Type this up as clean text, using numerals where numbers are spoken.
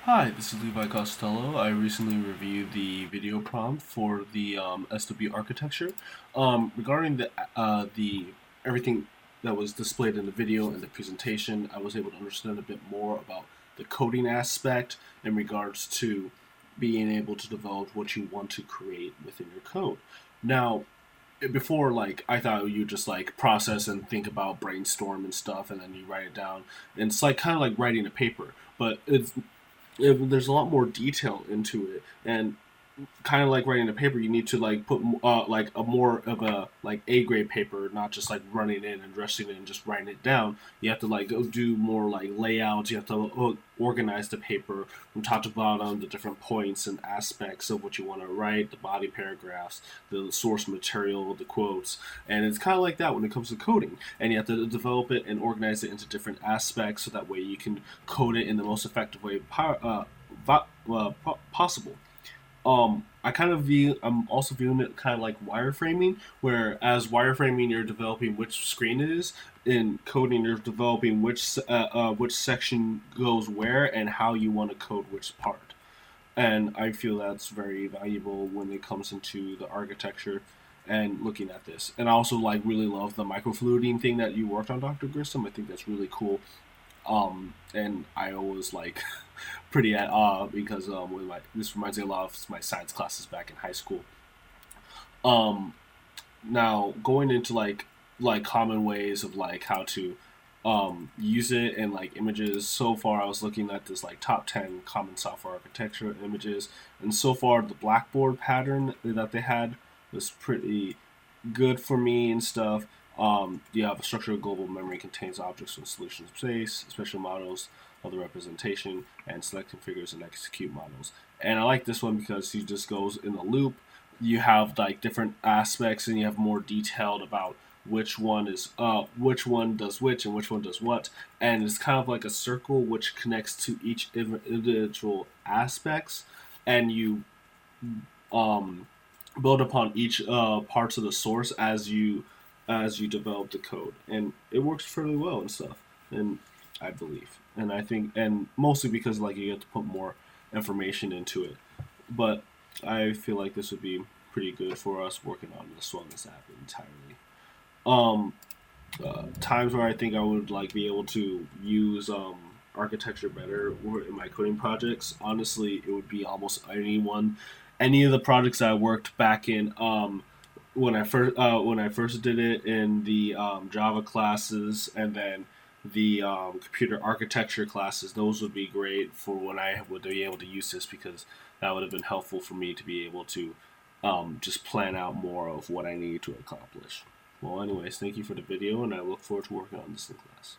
Hi, this is Levi Costello. I recently reviewed the video prompt for the SW architecture. Regarding the everything that was displayed in the video and the presentation, I was able to understand a bit more about the coding aspect in regards to being able to develop what you want to create within your code. Now, before, like, I thought you just like process and think about brainstorm and stuff, and then you write it down. And it's like kind of like writing a paper, but there's a lot more detail into it, and kind of like writing a paper, you need to like put like a more of a like A grade paper, not just like running in and rushing in and just writing it down. You have to like go do more like layouts. You have to organize the paper from top to bottom, the different points and aspects of what you want to write, the body paragraphs, the source material, the quotes, and it's kind of like that when it comes to coding. And you have to develop it and organize it into different aspects, so that way you can code it in the most effective way possible. I kind of view I'm also viewing it kind of like wireframing, where as wireframing you're developing which screen it is. In coding, you're developing which section goes where and how you want to code which part. And I feel that's very valuable when it comes into the architecture and looking at this. And I also like really love the microfluiding thing that you worked on, Dr. Grissom. I think that's really cool. And I always like pretty at awe because this reminds me a lot of my science classes back in high school. Um, Now going into like common ways of like how to use it in like images. So far, I was looking at this like top 10 common software architecture images, and so far the Blackboard pattern that they had was pretty good for me and stuff. You have a structured global memory contains objects in solution space, special models of the representation, and selecting figures and execute models. And I like this one because he just goes in a loop. You have like different aspects, and you have more detailed about which one does which and which one does what, and it's kind of like a circle which connects to each individual aspects, and you um build upon each parts of the source as you develop the code, and it works fairly well and stuff. And I believe, and I think, and mostly because like you have to put more information into it. But I feel like this would be pretty good for us working on the Wellness app entirely. Um, Times where I think I would like be able to use architecture better in my coding projects. Honestly, it would be almost any of the projects that I worked back in when I first did it in the Java classes, and then the computer architecture classes. Those would be great for when I would be able to use this, because that would have been helpful for me to be able to just plan out more of what I need to accomplish. Well, anyways, thank you for the video, and I look forward to working on this in class.